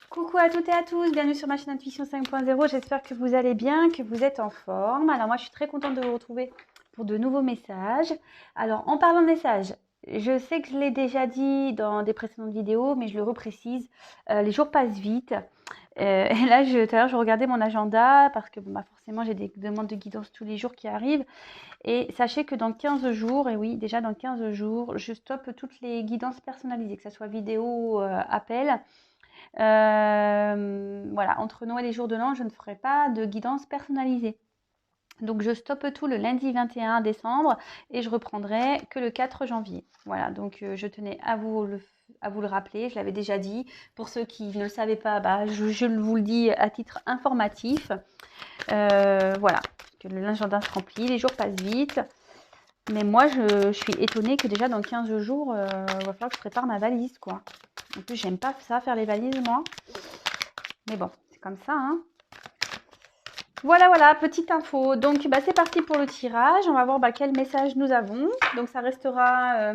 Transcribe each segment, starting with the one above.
Coucou à toutes et à tous, bienvenue sur ma chaîne Intuition 5.0, j'espère que vous allez bien, que vous êtes en forme. Alors moi je suis très contente de vous retrouver pour de nouveaux messages. Alors en parlant de messages, je sais que je l'ai déjà dit dans des précédentes vidéos, mais je le reprécise, les jours passent vite. Et là tout à l'heure je regardais mon agenda parce que forcément j'ai des demandes de guidance tous les jours qui arrivent. Et sachez que dans 15 jours, et oui déjà dans 15 jours, je stoppe toutes les guidances personnalisées, que ce soit vidéo, appel. Voilà, entre Noël et jour de l'an, je ne ferai pas de guidance personnalisée. Donc je stoppe tout le lundi 21 décembre et je reprendrai que le 4 janvier. Voilà, donc je tenais à vous le rappeler, je l'avais déjà dit. Pour ceux qui ne le savaient pas, je vous le dis à titre informatif. Voilà, que l'agenda se remplit, les jours passent vite. Mais moi, je suis étonnée que déjà dans 15 jours, il va falloir que je prépare ma valise, quoi. En plus, j'aime pas ça, faire les valises, moi. Mais bon, c'est comme ça, hein. Voilà, petite info. Donc, c'est parti pour le tirage. On va voir quel message nous avons. Donc, ça restera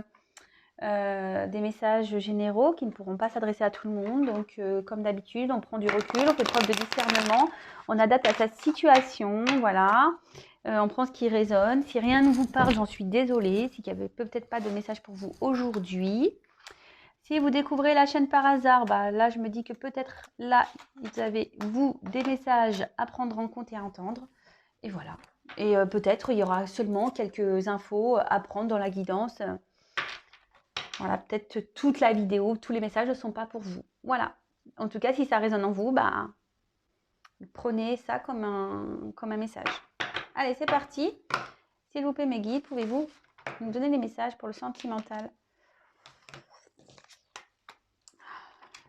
des messages généraux qui ne pourront pas s'adresser à tout le monde. Donc, comme d'habitude, on prend du recul, on fait preuve de discernement, on adapte à sa situation, voilà. On prend ce qui résonne. Si rien ne vous parle, j'en suis désolée. S'il n'y avait peut-être pas de message pour vous aujourd'hui. Si vous découvrez la chaîne par hasard, là, je me dis que peut-être là, vous avez, vous, des messages à prendre en compte et à entendre. Et voilà. Et peut-être il y aura seulement quelques infos à prendre dans la guidance. Voilà, peut-être toute la vidéo, tous les messages ne sont pas pour vous. Voilà. En tout cas, si ça résonne en vous, prenez ça comme un message. Allez, c'est parti. S'il vous plaît, mes guides, pouvez-vous nous donner des messages pour le sentimental?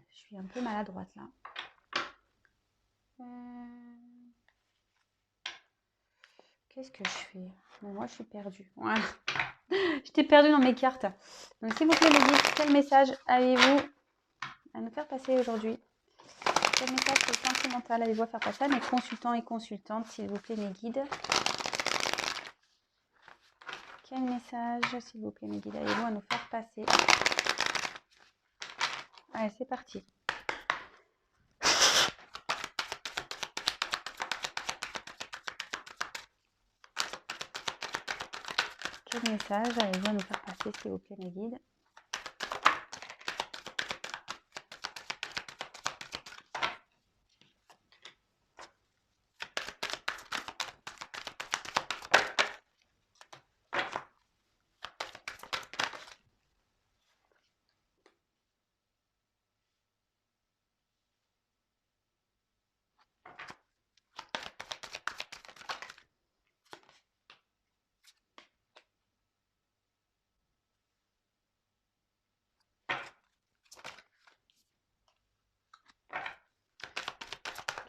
Je suis un peu maladroite là. Qu'est-ce que je fais? Bon, moi, je suis perdue. Voilà. J'étais perdue dans mes cartes. Donc, s'il vous plaît, les guides, quel message avez-vous à nous faire passer aujourd'hui? Quel message pour le sentimental avez-vous à faire passer à mes consultants et consultantes, s'il vous plaît, mes guides? Quel message, s'il vous plaît, mes guides, avez-vous à nous faire passer? Allez, c'est parti. Quel message avez-vous à nous faire passer, s'il vous plaît, mes guides?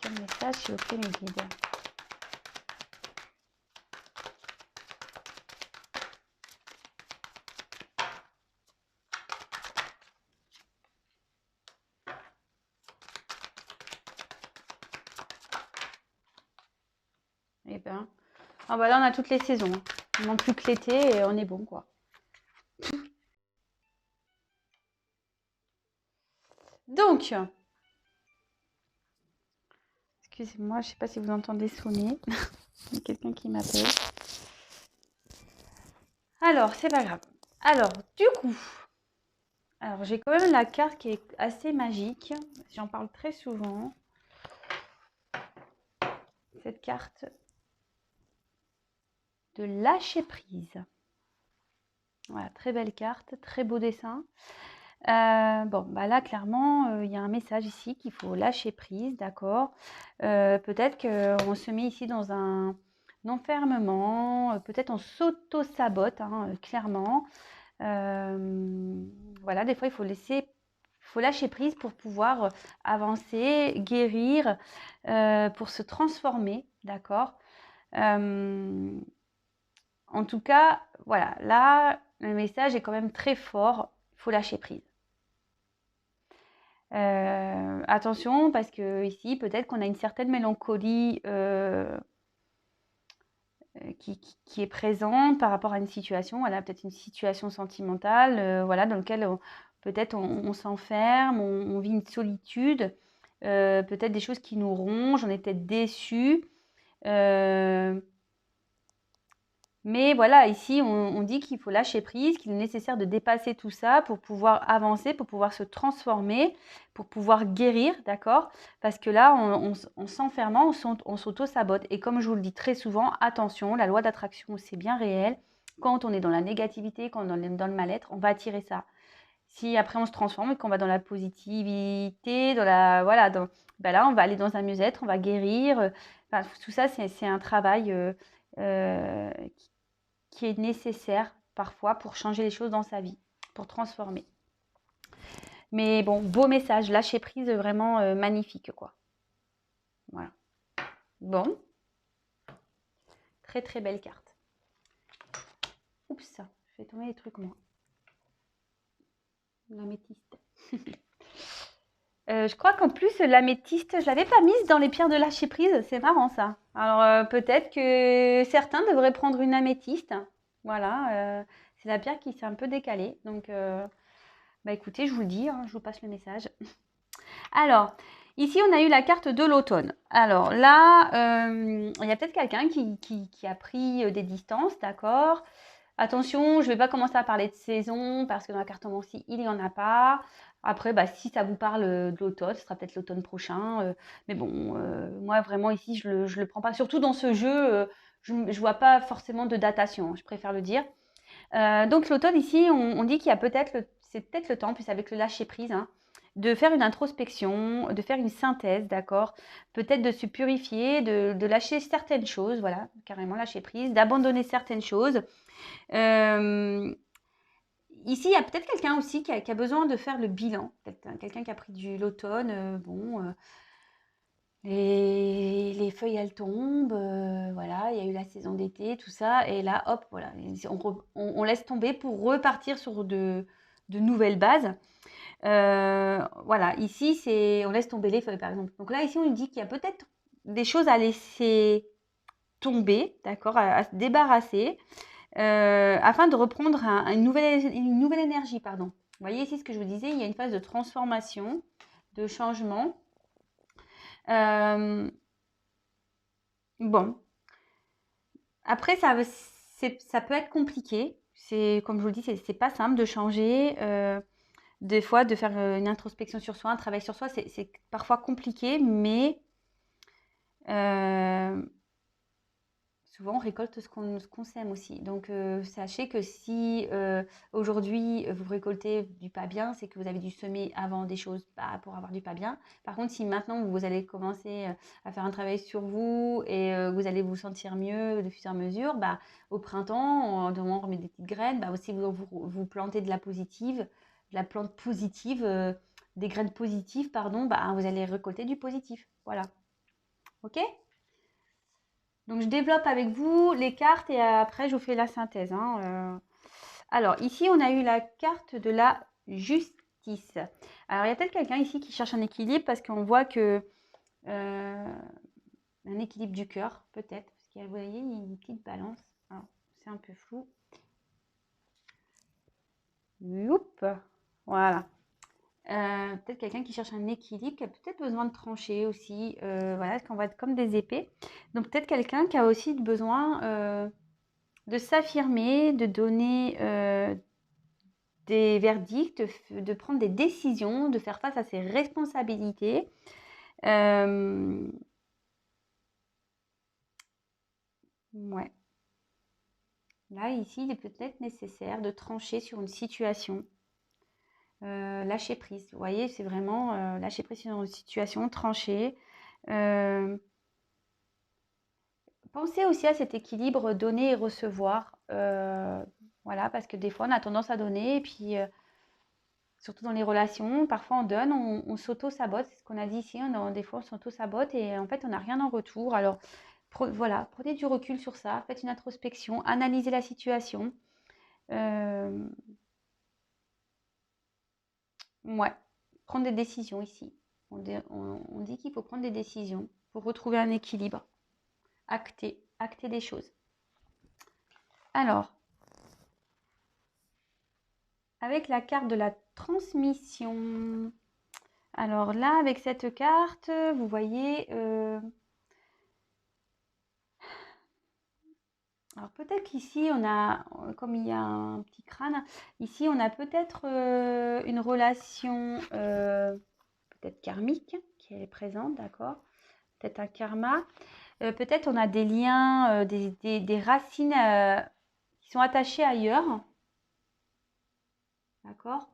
Quel message, s'il vous plaît, mes guides? Eh ben, là, on a toutes les saisons. Il manque plus que l'été et on est bon, quoi. Donc, excusez-moi, je ne sais pas si vous entendez sonner. Il y a quelqu'un qui m'appelle. Alors, c'est pas grave. Alors, du coup, j'ai quand même la carte qui est assez magique. J'en parle très souvent. Cette carte de lâcher prise. Voilà, très belle carte, très beau dessin. Là, clairement, il y a un message ici qu'il faut lâcher prise, d'accord. Peut-être qu'on se met ici dans un enfermement, peut-être on s'auto-sabote, clairement. Voilà, des fois, il faut lâcher prise pour pouvoir avancer, guérir, pour se transformer, d'accord. En tout cas, voilà, là, le message est quand même très fort, il faut lâcher prise. Attention, parce que ici, peut-être qu'on a une certaine mélancolie qui est présente par rapport à une situation, voilà, peut-être une situation sentimentale, voilà, dans laquelle peut-être on s'enferme, on vit une solitude. peut-être des choses qui nous rongent, on est peut-être déçus. Mais voilà, ici, on dit qu'il faut lâcher prise, qu'il est nécessaire de dépasser tout ça pour pouvoir avancer, pour pouvoir se transformer, pour pouvoir guérir, d'accord? Parce que là, en s'enfermant, on s'auto-sabote. Et comme je vous le dis très souvent, attention, la loi d'attraction, c'est bien réel. Quand on est dans la négativité, quand on est dans le mal-être, on va attirer ça. Si après on se transforme et qu'on va dans la positivité, dans la voilà, ben là on va aller dans un mieux-être, on va guérir. Enfin, tout ça c'est un travail euh, qui est nécessaire parfois pour changer les choses dans sa vie, pour transformer. Mais bon, beau message, lâcher prise vraiment magnifique quoi. Voilà. Bon, très très belle carte. Oups, je fais tomber les trucs moi. L'améthyste. Je crois qu'en plus, l'améthyste, je l'avais pas mise dans les pierres de lâcher prise. C'est marrant ça. Alors peut-être que certains devraient prendre une améthyste. Voilà, c'est la pierre qui s'est un peu décalée. Donc, bah écoutez, je vous le dis, hein, je vous passe le message. Alors, ici, on a eu la carte de l'automne. Alors là, il y a peut-être quelqu'un qui a pris des distances, d'accord? Attention, je ne vais pas commencer à parler de saison parce que dans la cartomancie, il n'y en a pas. Après, bah, si ça vous parle de l'automne, ce sera peut-être l'automne prochain. Mais bon, moi, vraiment, ici, je ne le prends pas. Surtout dans ce jeu, je ne vois pas forcément de datation, je préfère le dire. Donc l'automne, ici, on dit qu'il y a peut-être, c'est peut-être le temps, plus avec le lâcher-prise, hein, de faire une introspection, de faire une synthèse, d'accord? Peut-être de se purifier, de lâcher certaines choses, voilà, carrément lâcher prise, d'abandonner certaines choses. Ici, il y a peut-être quelqu'un aussi qui a besoin de faire le bilan. Quelqu'un qui a pris l'automne, les feuilles, elles tombent, voilà, il y a eu la saison d'été, tout ça, et là, hop, voilà, on laisse tomber pour repartir sur de nouvelles bases. Voilà, ici, on laisse tomber les feuilles, par exemple. Donc là, ici, on nous dit qu'il y a peut-être des choses à laisser tomber, d'accord, à se débarrasser, afin de reprendre une nouvelle énergie, pardon. Vous voyez ici ce que je vous disais, il y a une phase de transformation, de changement. Bon, après, ça peut être compliqué. C'est, comme je vous le dis, c'est pas simple de changer. Des fois, de faire une introspection sur soi, un travail sur soi, c'est parfois compliqué, mais souvent on récolte ce qu'on sème aussi. Donc sachez que si aujourd'hui vous récoltez du pas bien, c'est que vous avez dû semer avant des choses pour avoir du pas bien. Par contre, si maintenant vous allez commencer à faire un travail sur vous et vous allez vous sentir mieux de fur et à mesure, au printemps, on remet des petites graines, aussi vous plantez de la plante positive, des graines positives, pardon, vous allez récolter du positif. Voilà. Ok ? Donc, je développe avec vous les cartes et après, je vous fais la synthèse, hein. Alors, ici, on a eu la carte de la justice. Alors, il y a peut-être quelqu'un ici qui cherche un équilibre parce qu'on voit que un équilibre du cœur, peut-être. Parce que vous voyez, il y a une petite balance. Alors, c'est un peu flou. Youp, voilà. Peut-être quelqu'un qui cherche un équilibre, qui a peut-être besoin de trancher aussi. Voilà, parce qu'on va être comme des épées. Donc, peut-être quelqu'un qui a aussi besoin de s'affirmer, de donner des verdicts, de prendre des décisions, de faire face à ses responsabilités. Ouais. Là, ici, il est peut-être nécessaire de trancher sur une situation. Lâcher prise. Vous voyez, c'est vraiment lâcher prise sur une situation, trancher. Pensez aussi à cet équilibre donner et recevoir. Voilà, parce que des fois, on a tendance à donner et puis surtout dans les relations, parfois on donne, on s'auto-sabote, c'est ce qu'on a dit ici, des fois on s'auto-sabote et en fait on n'a rien en retour. Alors voilà, prenez du recul sur ça, faites une introspection, analysez la situation. Ouais, prendre des décisions ici. On dit qu'il faut prendre des décisions pour retrouver un équilibre, acter des choses. Alors, avec la carte de la transmission. Alors là, avec cette carte, vous voyez, alors peut-être qu'ici, on a, comme il y a un petit crâne, ici, on a peut-être une relation peut-être karmique qui est présente, d'accord? Peut-être un karma. Peut-être on a des liens, des racines qui sont attachées ailleurs, d'accord?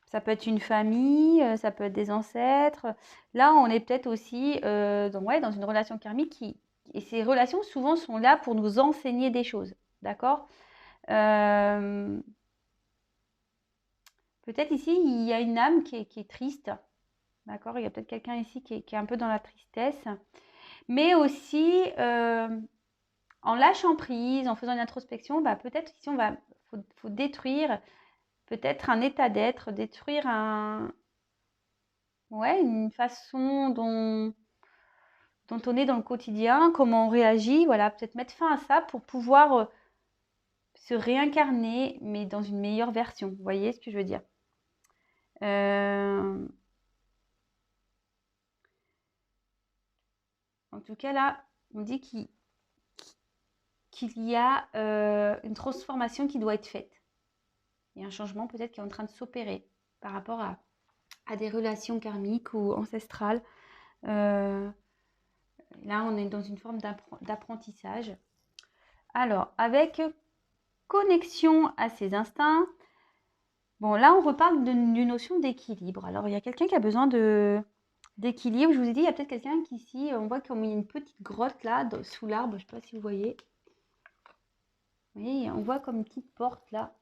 Ça peut être une famille, ça peut être des ancêtres. Là, on est peut-être aussi ouais, dans une relation karmique et ces relations souvent sont là pour nous enseigner des choses, d'accord? Euh, Peut-être ici, il y a une âme qui est triste, d'accord? Il y a peut-être quelqu'un ici qui est un peu dans la tristesse, mais aussi en lâchant prise, en faisant une introspection, bah, peut-être ici, faut détruire peut-être un état d'être, détruire ouais, une façon dont on est dans le quotidien, comment on réagit, voilà, peut-être mettre fin à ça pour pouvoir se réincarner, mais dans une meilleure version. Vous voyez ce que je veux dire? En tout cas, là, on dit qu'il y a une transformation qui doit être faite. Il y a un changement peut-être qui est en train de s'opérer par rapport à des relations karmiques ou ancestrales. Là, on est dans une forme d'apprentissage. Alors, avec connexion à ses instincts, bon, là, on reparle d'une notion d'équilibre. Alors, il y a quelqu'un qui a besoin d'équilibre. Je vous ai dit, il y a peut-être quelqu'un qui, ici, on voit comme il y a une petite grotte là, sous l'arbre. Je ne sais pas si vous voyez. Vous voyez, on voit comme une petite porte là,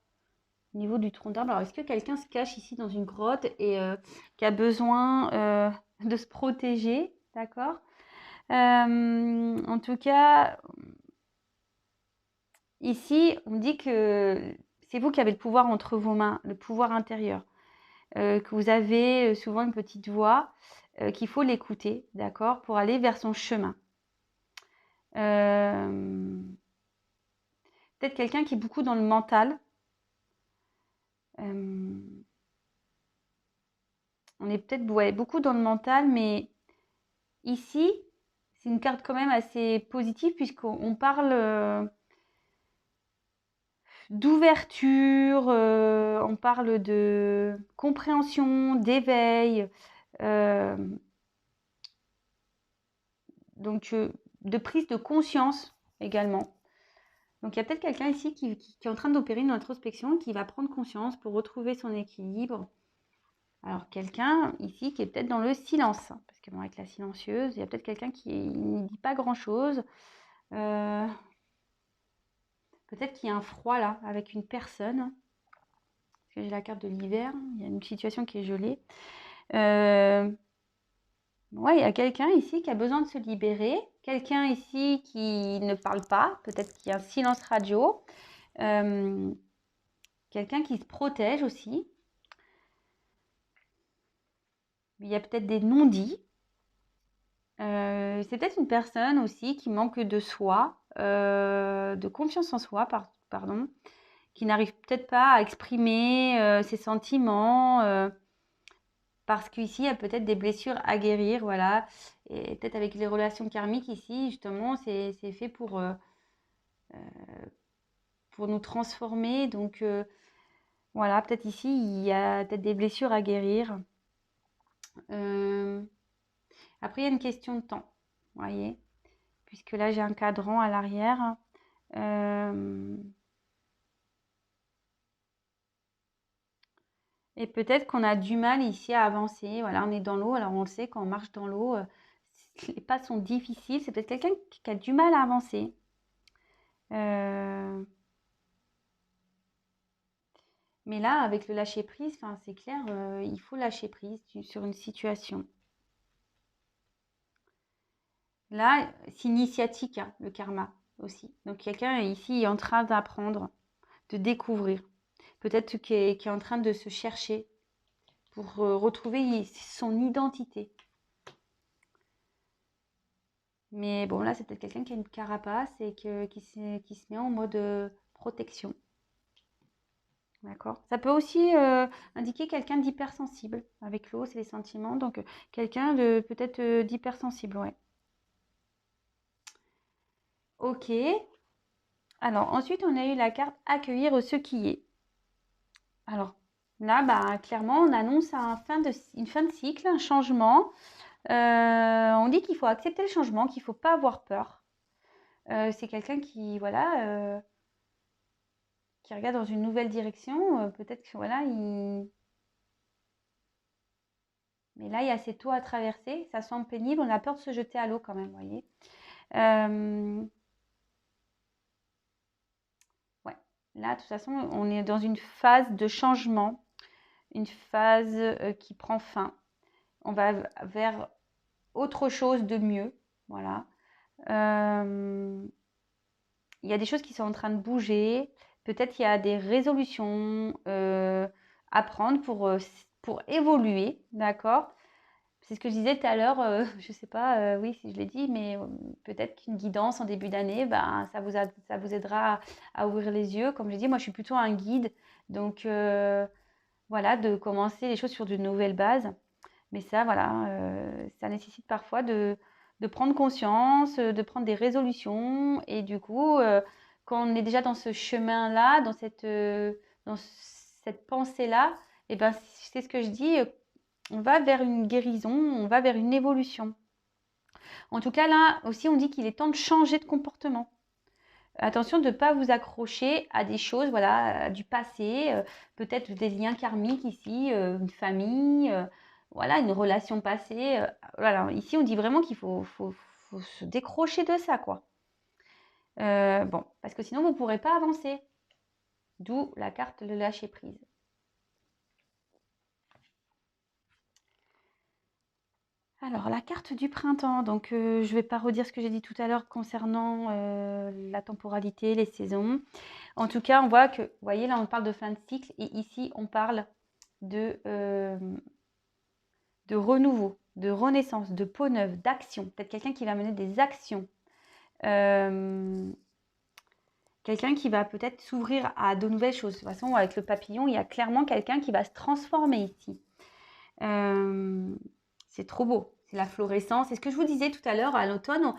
au niveau du tronc d'arbre. Alors, est-ce que quelqu'un se cache ici dans une grotte et qui a besoin de se protéger? D'accord? En tout cas, ici, on dit que c'est vous qui avez le pouvoir entre vos mains, le pouvoir intérieur. Que vous avez souvent une petite voix, qu'il faut l'écouter, d'accord, pour aller vers son chemin. Peut-être quelqu'un qui est beaucoup dans le mental. On est peut-être ouais, beaucoup dans le mental, mais ici, c'est une carte quand même assez positive puisqu'on parle d'ouverture, on parle de compréhension, d'éveil, donc de prise de conscience également. Donc il y a peut-être quelqu'un ici qui est en train d'opérer une introspection, qui va prendre conscience pour retrouver son équilibre. Alors quelqu'un ici qui est peut-être dans le silence, parce que bon, avec la silencieuse, il y a peut-être quelqu'un qui ne dit pas grand-chose. Peut-être qu'il y a un froid là, avec une personne. Parce que j'ai la carte de l'hiver, il y a une situation qui est gelée. Ouais, il y a quelqu'un ici qui a besoin de se libérer. Quelqu'un ici qui ne parle pas, peut-être qu'il y a un silence radio. Quelqu'un qui se protège aussi. Il y a peut-être des non-dits. C'est peut-être une personne aussi qui manque de soi, de confiance en soi, pardon, qui n'arrive peut-être pas à exprimer ses sentiments, parce qu'ici, il y a peut-être des blessures à guérir, voilà. Et peut-être avec les relations karmiques ici, justement, c'est fait pour nous transformer. Donc, voilà, peut-être ici, il y a peut-être des blessures à guérir. Après, il y a une question de temps, vous voyez, puisque là, j'ai un cadran à l'arrière. Et peut-être qu'on a du mal ici à avancer. Voilà, on est dans l'eau. Alors, on le sait, quand on marche dans l'eau, les pas sont difficiles. C'est peut-être quelqu'un qui a du mal à avancer. Mais là, avec le lâcher prise, c'est clair, il faut lâcher prise sur une situation. Là, c'est initiatique, hein, le karma aussi. Donc quelqu'un ici est en train d'apprendre, de découvrir. Peut-être qui est en train de se chercher pour retrouver son identité. Mais bon, là, c'est peut-être quelqu'un qui a une carapace et qui se met en mode protection. D'accord? Ça peut aussi indiquer quelqu'un d'hypersensible. Avec l'eau, c'est les sentiments. Donc, quelqu'un de peut-être d'hypersensible, ouais. Ok. Alors, ensuite, on a eu la carte accueillir ce qui est. Alors, là, bah, clairement, on annonce une fin de cycle, un changement. On dit qu'il faut accepter le changement, qu'il ne faut pas avoir peur. C'est quelqu'un qui, voilà, qui regarde dans une nouvelle direction. Peut-être que, voilà, mais là, il y a cette eau à traverser. Ça semble pénible. On a peur de se jeter à l'eau quand même, vous voyez. Ouais. Là, de toute façon, on est dans une phase de changement, une phase qui prend fin. On va vers autre chose de mieux. Voilà. Il y a des choses qui sont en train de bouger. Peut-être qu'il y a des résolutions à prendre pour évoluer. D'accord? C'est ce que je disais tout à l'heure. Je ne sais pas, oui, si je l'ai dit, mais peut-être qu'une guidance en début d'année, ben, ça vous aidera à ouvrir les yeux. Comme je dis, moi, je suis plutôt un guide. Donc, voilà, de commencer les choses sur de nouvelles bases. Mais ça, voilà, ça nécessite parfois de prendre conscience, de prendre des résolutions. Et du coup, quand on est déjà dans ce chemin-là, dans cette pensée-là, et ben, c'est ce que je dis, on va vers une guérison, on va vers une évolution. En tout cas, là aussi, on dit qu'il est temps de changer de comportement. Attention de ne pas vous accrocher à des choses, voilà, du passé, peut-être des liens karmiques ici, une famille, voilà, une relation passée. Voilà. Ici, on dit vraiment qu'il faut se décrocher de ça, quoi. Bon, parce que sinon, vous ne pourrez pas avancer. D'où la carte de lâcher prise. Alors, la carte du printemps. Donc, je ne vais pas redire ce que j'ai dit tout à l'heure concernant la temporalité, les saisons. En tout cas, on voit que, vous voyez, là, on parle de fin de cycle et ici, on parle de renouveau, de renaissance, de peau neuve, d'action. Peut-être quelqu'un qui va mener des actions. Quelqu'un qui va peut-être s'ouvrir à de nouvelles choses. De toute façon, avec le papillon, il y a clairement quelqu'un qui va se transformer ici. C'est trop beau. C'est la florescence. C'est ce que je vous disais tout à l'heure, à l'automne,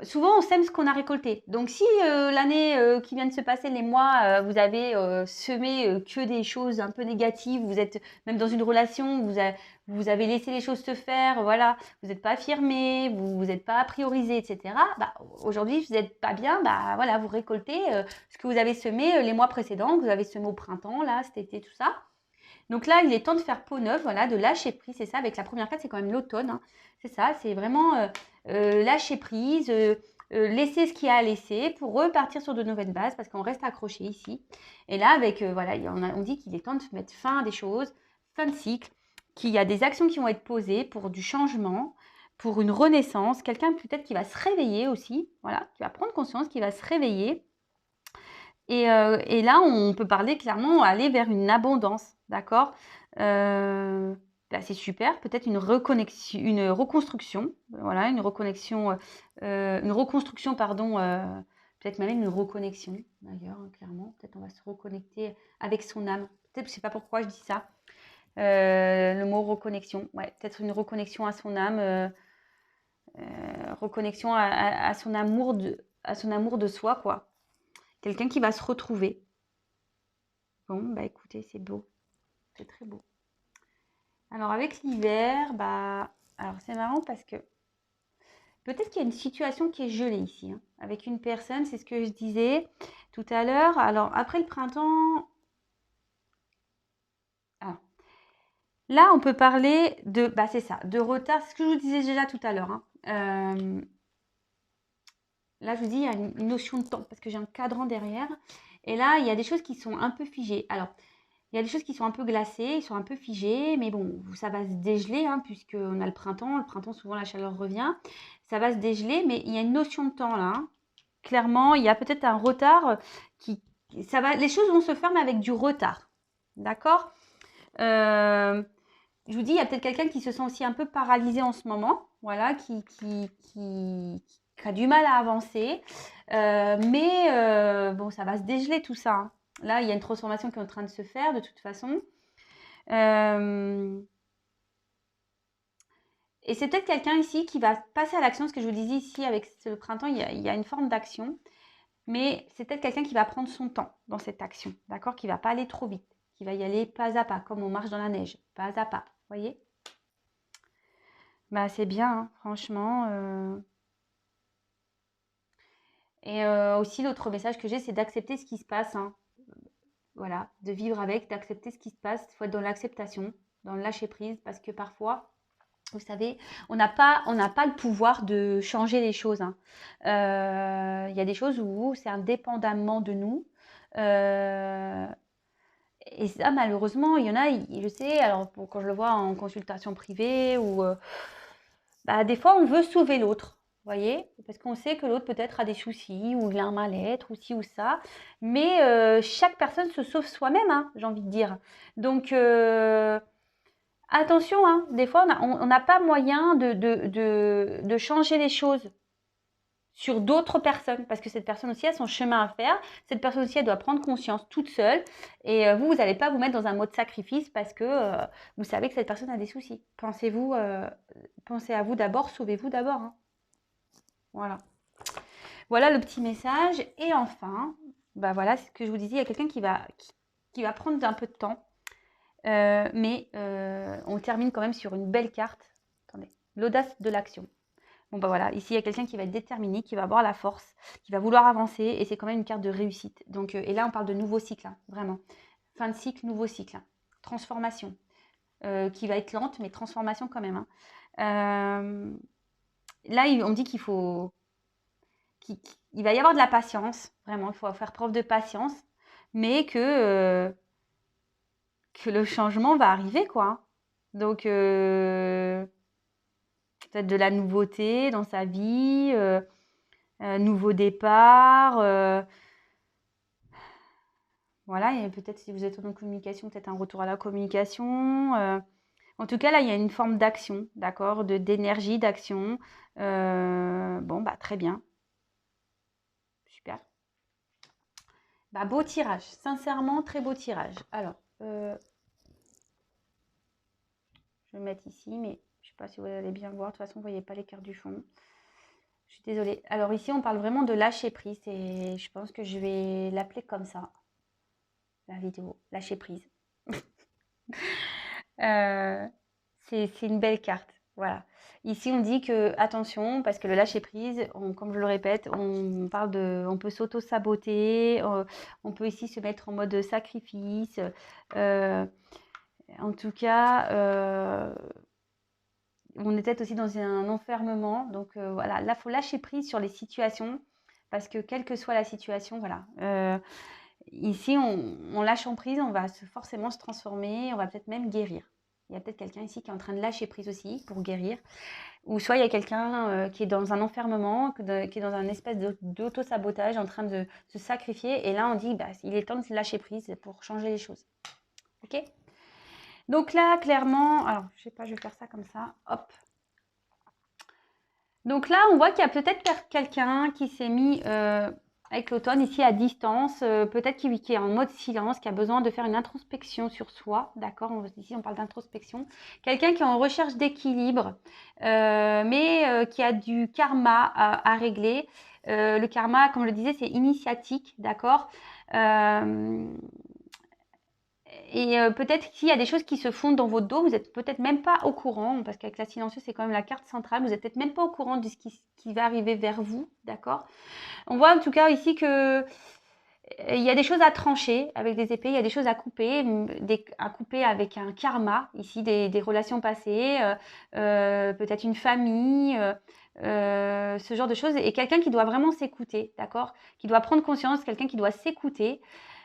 souvent on sème ce qu'on a récolté. Donc si l'année qui vient de se passer, les mois, vous avez semé que des choses un peu négatives, vous êtes même dans une relation, vous avez laissé les choses se faire, voilà, vous n'êtes pas affirmé, vous n'êtes pas priorisé, etc. Bah, aujourd'hui, vous n'êtes pas bien, bah voilà, vous récoltez ce que vous avez semé les mois précédents, que vous avez semé au printemps, là, cet été, tout ça. Donc là, il est temps de faire peau neuve, voilà, de lâcher prise. C'est ça, avec la première carte, c'est quand même l'automne. Hein. C'est ça, c'est vraiment lâcher prise, laisser ce qu'il y a à laisser pour repartir sur de nouvelles bases parce qu'on reste accroché ici. Et là, avec, voilà, on dit qu'il est temps de mettre fin à des choses, fin de cycle, qu'il y a des actions qui vont être posées pour du changement, pour une renaissance. Quelqu'un peut-être qui va se réveiller aussi, voilà, qui va prendre conscience, qui va se réveiller. Et là, on peut parler clairement, aller vers une abondance, d'accord? Bah, c'est super, peut-être une reconstruction, voilà, une reconstruction, pardon, peut-être même une reconnexion, d'ailleurs, hein, clairement. Peut-être on va se reconnecter avec son âme. Peut-être, je ne sais pas pourquoi je dis ça. Le mot reconnexion, ouais, peut-être une reconnexion à son âme, reconnexion à son amour de soi, quoi. Quelqu'un qui va se retrouver. Bon, bah écoutez, c'est beau. C'est très beau. Alors avec l'hiver, alors c'est marrant parce que peut-être qu'il y a une situation qui est gelée ici, hein, avec une personne, c'est ce que je disais tout à l'heure. Alors après le printemps, alors, là on peut parler de, c'est ça, de retard, c'est ce que je vous disais déjà tout à l'heure. Hein. Là je vous dis, il y a une notion de temps parce que j'ai un cadran derrière. Et là, il y a des choses qui sont un peu figées. Alors, il y a des choses qui sont un peu glacées, ils sont un peu figées, mais bon, ça va se dégeler, hein, puisqu'on a le printemps. Le printemps, souvent, la chaleur revient. Ça va se dégeler, mais il y a une notion de temps là. Hein. Clairement, il y a peut-être un retard les choses vont se faire, mais avec du retard. D'accord. Je vous dis, il y a peut-être quelqu'un qui se sent aussi un peu paralysé en ce moment, voilà, qui a du mal à avancer. Mais bon, ça va se dégeler tout ça. Hein. Là, il y a une transformation qui est en train de se faire de toute façon. Et c'est peut-être quelqu'un ici qui va passer à l'action, ce que je vous disais ici avec le printemps, il y a une forme d'action. Mais c'est peut-être quelqu'un qui va prendre son temps dans cette action, d'accord? Qui va pas aller trop vite, qui va y aller pas à pas, comme on marche dans la neige, pas à pas, voyez? Bah, c'est bien, hein, franchement. Et aussi, l'autre message que j'ai, c'est d'accepter ce qui se passe, hein. Voilà, de vivre avec, d'accepter ce qui se passe. Il faut être dans l'acceptation, dans le lâcher prise, parce que parfois, vous savez, on n'a pas le pouvoir de changer les choses, hein. Il y a des choses où c'est indépendamment de nous. Euh, et ça, malheureusement, il y en a, je sais, alors quand je le vois en consultation privée, ou bah, des fois, on veut sauver l'autre, vous voyez? Parce qu'on sait que l'autre peut-être a des soucis, ou il a un mal-être, ou ci ou ça. Mais chaque personne se sauve soi-même, hein, j'ai envie de dire. Donc, attention, hein, des fois, on n'a pas moyen de changer les choses sur d'autres personnes, parce que cette personne aussi a son chemin à faire. Cette personne aussi, elle doit prendre conscience toute seule. Et vous n'allez pas vous mettre dans un mode sacrifice parce que vous savez que cette personne a des soucis. Pensez à vous d'abord, sauvez-vous d'abord, hein. Voilà. Voilà le petit message. Et enfin, bah voilà ce que je vous disais, il y a quelqu'un qui va prendre un peu de temps. Mais on termine quand même sur une belle carte. Attendez, l'audace de l'action. Bon bah voilà, ici il y a quelqu'un qui va être déterminé, qui va avoir la force, qui va vouloir avancer, et c'est quand même une carte de réussite. Donc, et là on parle de nouveau cycle, hein, vraiment. Fin de cycle, nouveau cycle. Hein. Transformation, qui va être lente, mais transformation quand même. Hein. Là on dit qu'il va y avoir de la patience, vraiment, il faut faire preuve de patience, mais que le changement va arriver, quoi. Donc, peut-être de la nouveauté dans sa vie, nouveau départ. Voilà, et peut-être si vous êtes en communication, peut-être un retour à la communication. En tout cas, là, il y a une forme d'action, d'accord, d'énergie, d'action. Bon, bah très bien. Super. Bah, beau tirage, sincèrement, très beau tirage. Alors, je vais le mettre ici, mais je ne sais pas si vous allez bien voir. De toute façon, vous ne voyez pas les cartes du fond. Je suis désolée. Alors ici, on parle vraiment de lâcher prise et je pense que je vais l'appeler comme ça, la vidéo, lâcher prise. C'est une belle carte. Voilà. Ici, on dit que attention, parce que le lâcher prise, comme je le répète, on peut s'auto-saboter, on peut ici se mettre en mode sacrifice. En tout cas, on est peut-être aussi dans un enfermement. Donc voilà, là, il faut lâcher prise sur les situations, parce que quelle que soit la situation, voilà. Ici, on lâche en prise, on va forcément se transformer, on va peut-être même guérir. Il y a peut-être quelqu'un ici qui est en train de lâcher prise aussi pour guérir. Ou soit il y a quelqu'un qui est dans un enfermement, qui est dans un espèce d'auto-sabotage, en train de se sacrifier. Et là, on dit, bah, il est temps de lâcher prise pour changer les choses. Ok? Donc là, clairement, alors, je sais pas, je vais faire ça comme ça. Hop. Donc là, on voit qu'il y a peut-être quelqu'un qui s'est mis avec l'automne ici à distance, peut-être qui est en mode silence, qui a besoin de faire une introspection sur soi, d'accord? Ici, on parle d'introspection. Quelqu'un qui est en recherche d'équilibre, mais qui a du karma à régler. Le karma, comme je le disais, c'est initiatique, d'accord? Et peut-être qu'il y a des choses qui se font dans votre dos, vous n'êtes peut-être même pas au courant, parce qu'avec la silencieuse, c'est quand même la carte centrale, vous n'êtes peut-être même pas au courant de ce qui va arriver vers vous, d'accord? On voit en tout cas ici que il y a des choses à trancher avec des épées, il y a des choses à couper avec un karma, ici des relations passées, peut-être une famille, ce genre de choses, et quelqu'un qui doit vraiment s'écouter, d'accord? Qui doit prendre conscience, quelqu'un qui doit s'écouter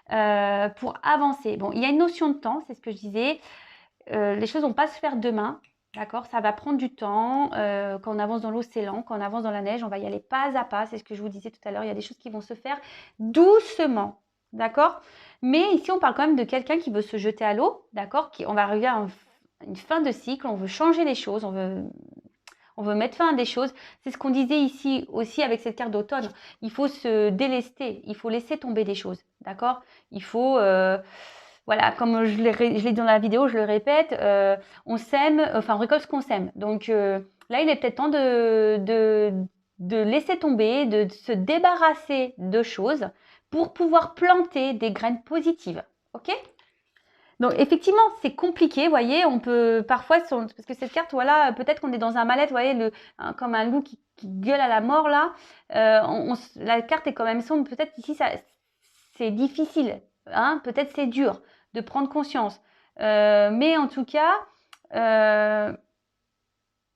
pour avancer. Bon, il y a une notion de temps, c'est ce que je disais, les choses vont pas se faire demain, d'accord? Ça va prendre du temps. Quand on avance dans l'eau, c'est lent. Quand on avance dans la neige, on va y aller pas à pas. C'est ce que je vous disais tout à l'heure. Il y a des choses qui vont se faire doucement, d'accord? Mais ici, on parle quand même de quelqu'un qui veut se jeter à l'eau, d'accord? On va arriver à une fin de cycle. On veut changer les choses. On on veut mettre fin à des choses. C'est ce qu'on disait ici aussi avec cette carte d'automne. Il faut se délester, il faut laisser tomber des choses, d'accord? Il faut, voilà, comme je l'ai dit dans la vidéo, je le répète, on sème, enfin on récolte ce qu'on sème. Donc là, il est peut-être temps de laisser tomber, de se débarrasser de choses pour pouvoir planter des graines positives, ok? Donc effectivement, c'est compliqué, vous voyez, on peut parfois, parce que cette carte, voilà, peut-être qu'on est dans un mal-être, vous voyez, comme un loup qui gueule à la mort là, la carte est quand même sombre, peut-être ici, c'est difficile, hein, peut-être c'est dur de prendre conscience. Mais en tout cas,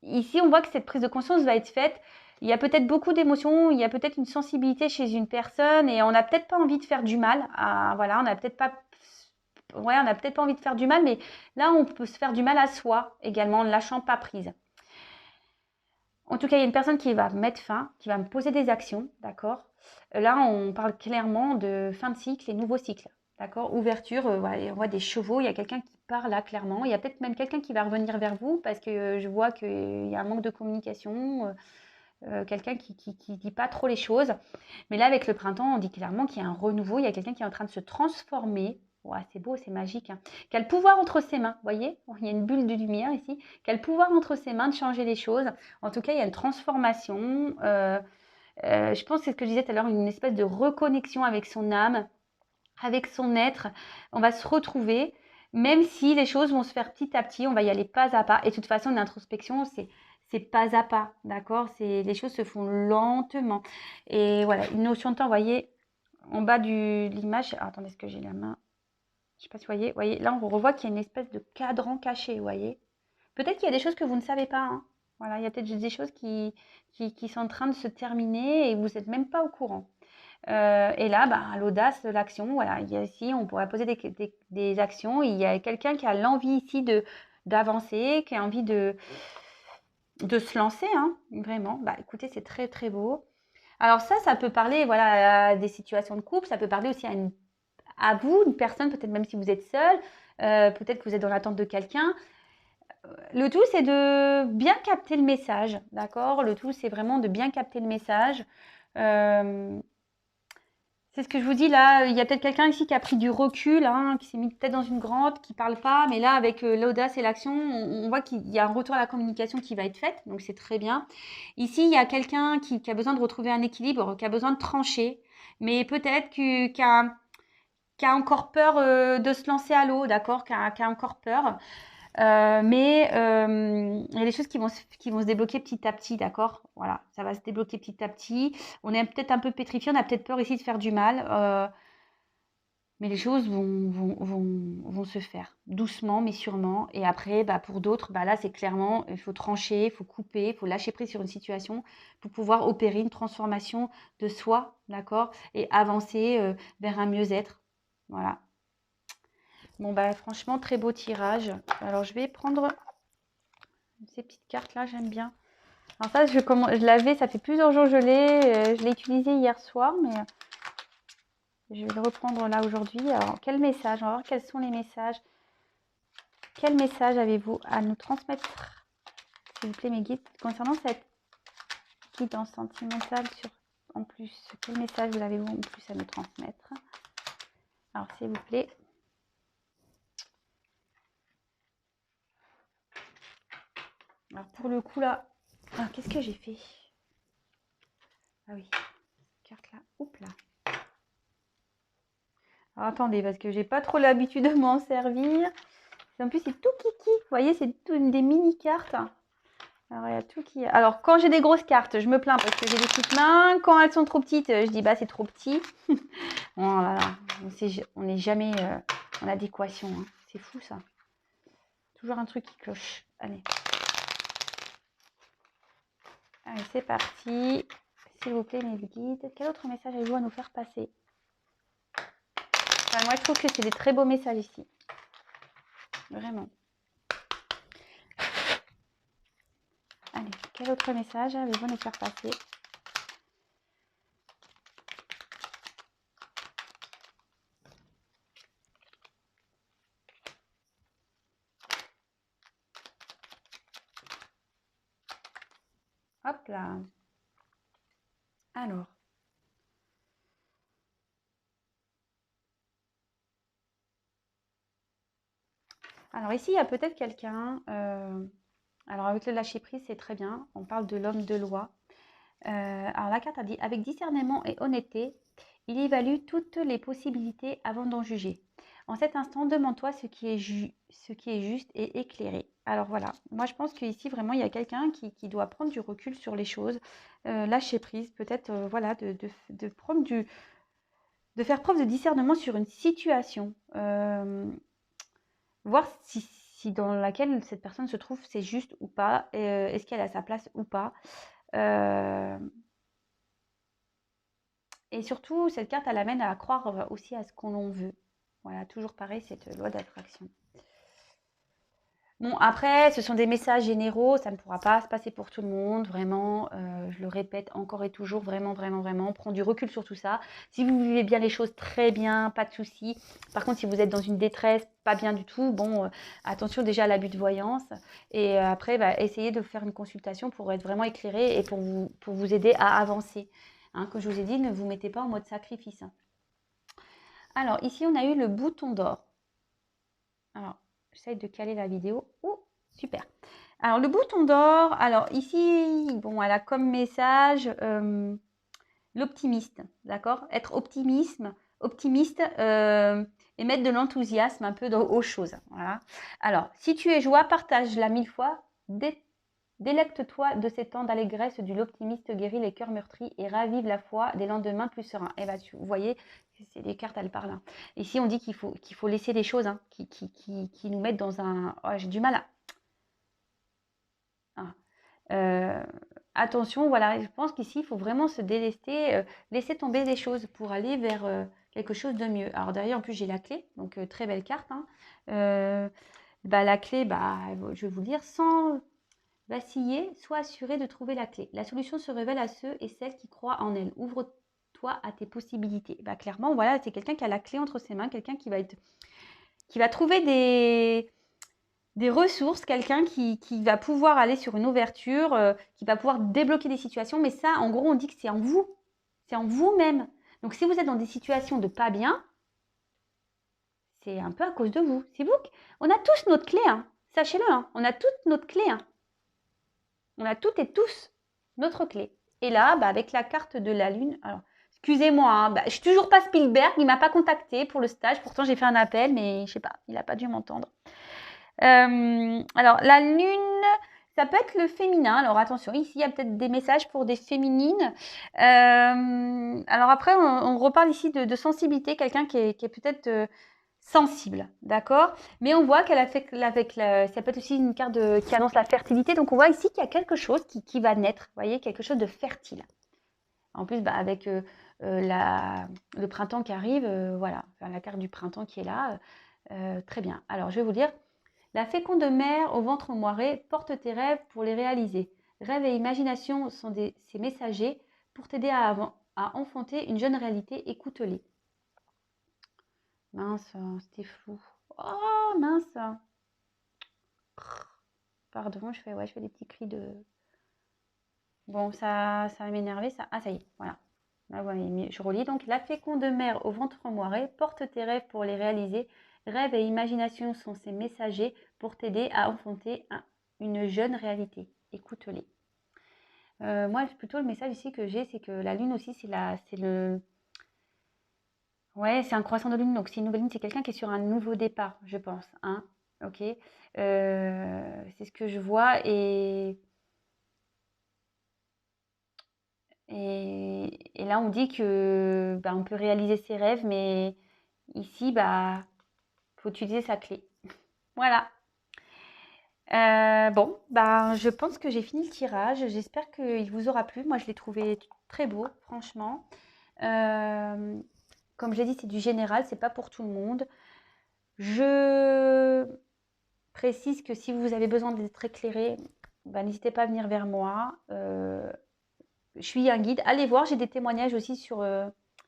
ici, on voit que cette prise de conscience va être faite. Il y a peut-être beaucoup d'émotions, il y a peut-être une sensibilité chez une personne et on n'a peut-être pas envie de faire du mal. Voilà, on n'a peut-être pas, ouais, on n'a peut-être pas envie de faire du mal, mais là, on peut se faire du mal à soi également en ne lâchant pas prise. En tout cas, il y a une personne qui va mettre fin, qui va me poser des actions, d'accord? Là, on parle clairement de fin de cycle et nouveau cycle, d'accord? Ouverture, voilà, on voit des chevaux, il y a quelqu'un qui part là, clairement. Il y a peut-être même quelqu'un qui va revenir vers vous parce que je vois qu'il y a un manque de communication, quelqu'un qui dit pas trop les choses. Mais là, avec le printemps, on dit clairement qu'il y a un renouveau, il y a quelqu'un qui est en train de se transformer. Ouais, c'est beau, c'est magique, hein. Qui a le pouvoir entre ses mains, vous voyez? Il y a une bulle de lumière ici. Qui a le pouvoir entre ses mains de changer les choses. En tout cas, il y a une transformation. Je pense que c'est ce que je disais tout à l'heure, une espèce de reconnexion avec son âme, avec son être. On va se retrouver, même si les choses vont se faire petit à petit, on va y aller pas à pas. Et de toute façon, l'introspection, c'est pas à pas, d'accord? Les choses se font lentement. Et voilà, une notion de temps, vous voyez, en bas de l'image. Attendez, est-ce que j'ai la main? Je sais pas si vous voyez, là, on revoit qu'il y a une espèce de cadran caché, vous voyez? Peut-être qu'il y a des choses que vous ne savez pas, hein. Voilà, il y a peut-être juste des choses qui sont en train de se terminer et vous n'êtes même pas au courant. Et là, l'audace, l'action, voilà, ici, on pourrait poser des actions. Il y a quelqu'un qui a l'envie ici d'avancer, qui a envie de se lancer, hein, vraiment. Écoutez, c'est très, très beau. Alors ça peut parler, voilà, à des situations de couple, ça peut parler aussi à vous, une personne, peut-être même si vous êtes seul, peut-être que vous êtes dans l'attente de quelqu'un. Le tout, c'est de bien capter le message, d'accord? Le tout, c'est vraiment de bien capter le message. C'est ce que je vous dis là, il y a peut-être quelqu'un ici qui a pris du recul, hein, qui s'est mis peut-être dans une grotte, qui parle pas, mais là, avec l'audace et l'action, on voit qu'il y a un retour à la communication qui va être faite, donc c'est très bien. Ici, il y a quelqu'un qui a besoin de retrouver un équilibre, qui a besoin de trancher, mais peut-être qui a encore peur de se lancer à l'eau, d'accord? Qui a encore peur. Mais il y a des choses qui vont se débloquer petit à petit, d'accord? Voilà, ça va se débloquer petit à petit. On est peut-être un peu pétrifié, on a peut-être peur ici de faire du mal, mais les choses vont se faire doucement, mais sûrement. Et après, pour d'autres, là, c'est clairement, il faut trancher, il faut couper, il faut lâcher prise sur une situation pour pouvoir opérer une transformation de soi, d'accord? Et avancer vers un mieux-être. Voilà. Bon, franchement, très beau tirage. Alors, je vais prendre ces petites cartes là, j'aime bien. Alors ça, je l'avais, ça fait plusieurs jours que je l'ai utilisé hier soir, mais je vais le reprendre là aujourd'hui. Alors, quel message? On va voir quels sont les messages. Quel message avez-vous à nous transmettre, s'il vous plaît, mes guides, concernant cette guidance sentimentale en plus? Quel message vous avez-vous en plus à nous transmettre? Alors, s'il vous plaît. Alors, pour le coup, là, qu'est-ce que j'ai fait? Ah oui, carte là, oups là. Alors, attendez, parce que j'ai pas trop l'habitude de m'en servir. En plus, c'est tout kiki. Vous voyez, c'est des mini-cartes. Alors, il y a tout qui... Alors, quand j'ai des grosses cartes, je me plains parce que j'ai des petites mains. Quand elles sont trop petites, je dis, c'est trop petit. Bon, là, on n'est jamais en adéquation, hein. C'est fou, ça. Toujours un truc qui cloche. Allez. Allez, c'est parti. S'il vous plaît, mes guides. Quel autre message avez-vous à nous faire passer? Moi, je trouve que c'est des très beaux messages ici. Vraiment. Allez, quel autre message avez-vous à nous faire passer? Hop là. Alors. Alors ici, il y a peut-être quelqu'un. Alors avec le lâcher prise, c'est très bien. On parle de l'homme de loi. Alors la carte a dit, avec discernement et honnêteté, il évalue toutes les possibilités avant d'en juger. En cet instant, demande-toi ce qui est juste et éclairé. Alors voilà, moi je pense qu'ici vraiment il y a quelqu'un qui doit prendre du recul sur les choses, lâcher prise, peut-être voilà, de prendre de faire preuve de discernement sur une situation, voir si dans laquelle cette personne se trouve c'est juste ou pas, est-ce qu'elle a sa place ou pas. Euh, Et surtout, cette carte, elle amène à croire aussi à ce qu'on veut. Voilà, toujours pareil, cette loi d'attraction. Bon, après, ce sont des messages généraux, ça ne pourra pas se passer pour tout le monde, vraiment, je le répète encore et toujours, vraiment, vraiment, vraiment, prends du recul sur tout ça. Si vous vivez bien les choses, très bien, pas de souci. Par contre, si vous êtes dans une détresse, pas bien du tout, bon, attention déjà à l'abus de voyance. Et après, bah, essayez de faire une consultation pour être vraiment éclairé et pour vous aider à avancer. Hein, comme je vous ai dit, ne vous mettez pas en mode sacrifice. Alors, ici, on a eu le bouton d'or. Alors, j'essaie de caler la vidéo. Oh, super. Alors, le bouton d'or, alors ici, bon, elle a comme message l'optimiste, d'accord? Être optimiste et mettre de l'enthousiasme un peu aux choses. Voilà. Alors, si tu es joie, partage-la 1000 fois. Délecte-toi de ces temps d'allégresse du l'optimiste guérit les cœurs meurtris et ravive la foi des lendemains plus sereins. Et bah, vous voyez, c'est les cartes, elles parlent. Hein. Ici, on dit qu'il faut laisser les choses hein, qui nous mettent dans un... Oh, j'ai du mal à... Ah. Attention, voilà, je pense qu'ici, il faut vraiment se délester, laisser tomber des choses pour aller vers quelque chose de mieux. Alors derrière, en plus, j'ai la clé, donc très belle carte. Hein. Bah, la clé, bah, je vais vous dire, sans vaciller, sois assuré de trouver la clé. La solution se révèle à ceux et celles qui croient en elle. Ouvre-toi à tes possibilités. Bah, clairement, voilà, c'est quelqu'un qui a la clé entre ses mains, quelqu'un qui va trouver des ressources, quelqu'un qui va pouvoir aller sur une ouverture, qui va pouvoir débloquer des situations. Mais ça, en gros, on dit que c'est en vous. C'est en vous-même. Donc, si vous êtes dans des situations de pas bien, c'est un peu à cause de vous. C'est vous. On a tous notre clé. Hein. Sachez-le. Hein. On a toute notre clé. Hein. On a toutes et tous notre clé. Et là, bah, avec la carte de la Lune, alors, excusez-moi, hein, bah, je ne suis toujours pas Spielberg, il ne m'a pas contacté pour le stage, pourtant j'ai fait un appel, mais je ne sais pas, il n'a pas dû m'entendre. Alors, la Lune, ça peut être le féminin, alors attention, ici il y a peut-être des messages pour des féminines. Alors après, on reparle ici de sensibilité, quelqu'un qui est peut-être... sensible, d'accord? Mais on voit qu'elle a fait ça peut être aussi une carte qui annonce la fertilité. Donc on voit ici qu'il y a quelque chose qui va naître, vous voyez, quelque chose de fertile. En plus, bah, avec le printemps qui arrive, voilà, enfin, la carte du printemps qui est là, très bien. Alors je vais vous dire, la féconde mère au ventre moiré porte tes rêves pour les réaliser. Rêves et imagination sont ces messagers pour t'aider à enfanter une jeune réalité. Écoute-les. Mince, c'était flou. Oh, mince. Pardon, je fais des petits cris de... Bon, ça va m'énerver, ça. Ah, ça y est, voilà. Là, ouais, je relis. Donc, la féconde mère au ventre moiré porte tes rêves pour les réaliser. Rêves et imagination sont ces messagers pour t'aider à enfanter une jeune réalité. Écoute-les. Moi, plutôt, le message ici que j'ai, c'est que la lune aussi, c'est le... Ouais, c'est un croissant de lune, donc c'est une nouvelle lune, c'est quelqu'un qui est sur un nouveau départ, je pense. Hein, ok. C'est ce que je vois et là on dit que bah, on peut réaliser ses rêves, mais ici bah faut utiliser sa clé. Voilà. Bon, bah je pense que j'ai fini le tirage. J'espère qu'il vous aura plu. Moi je l'ai trouvé très beau, franchement. Euh, Comme j'ai dit, c'est du général, c'est pas pour tout le monde. Je précise que si vous avez besoin d'être éclairé, bah, n'hésitez pas à venir vers moi. Je suis un guide. Allez voir, j'ai des témoignages aussi sur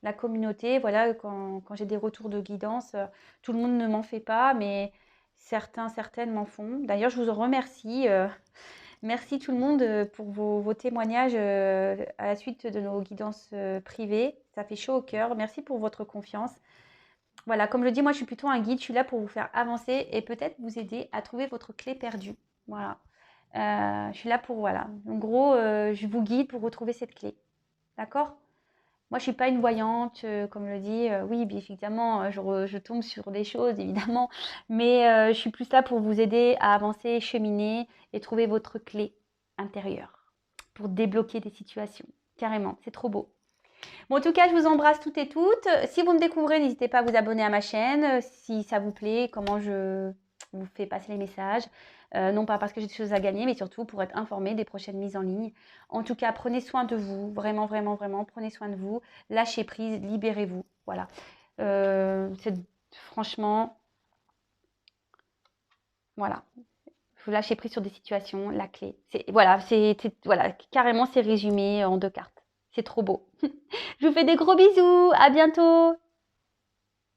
la communauté. Voilà, quand j'ai des retours de guidance, tout le monde ne m'en fait pas, mais certaines m'en font. D'ailleurs, je vous en remercie. Merci tout le monde pour vos témoignages à la suite de nos guidances privées. Ça fait chaud au cœur. Merci pour votre confiance. Voilà, comme je le dis, moi je suis plutôt un guide. Je suis là pour vous faire avancer et peut-être vous aider à trouver votre clé perdue. Voilà. Je suis là pour, voilà. En gros, je vous guide pour retrouver cette clé. D'accord? Moi, je suis pas une voyante, comme le dit. Oui, bien évidemment, je tombe sur des choses, évidemment. Mais je suis plus là pour vous aider à avancer, cheminer et trouver votre clé intérieure pour débloquer des situations. Carrément, c'est trop beau. Bon, en tout cas, je vous embrasse toutes et toutes. Si vous me découvrez, n'hésitez pas à vous abonner à ma chaîne. Si ça vous plaît, comment je vous fais passer les messages. Non pas parce que j'ai des choses à gagner, mais surtout pour être informé des prochaines mises en ligne. En tout cas, prenez soin de vous. Vraiment, vraiment, vraiment, prenez soin de vous. Lâchez prise, libérez-vous. Voilà. Franchement, voilà. Vous lâchez prise sur des situations, la clé. Voilà, voilà, carrément, c'est résumé en 2 cartes. C'est trop beau. Je vous fais des gros bisous. À bientôt.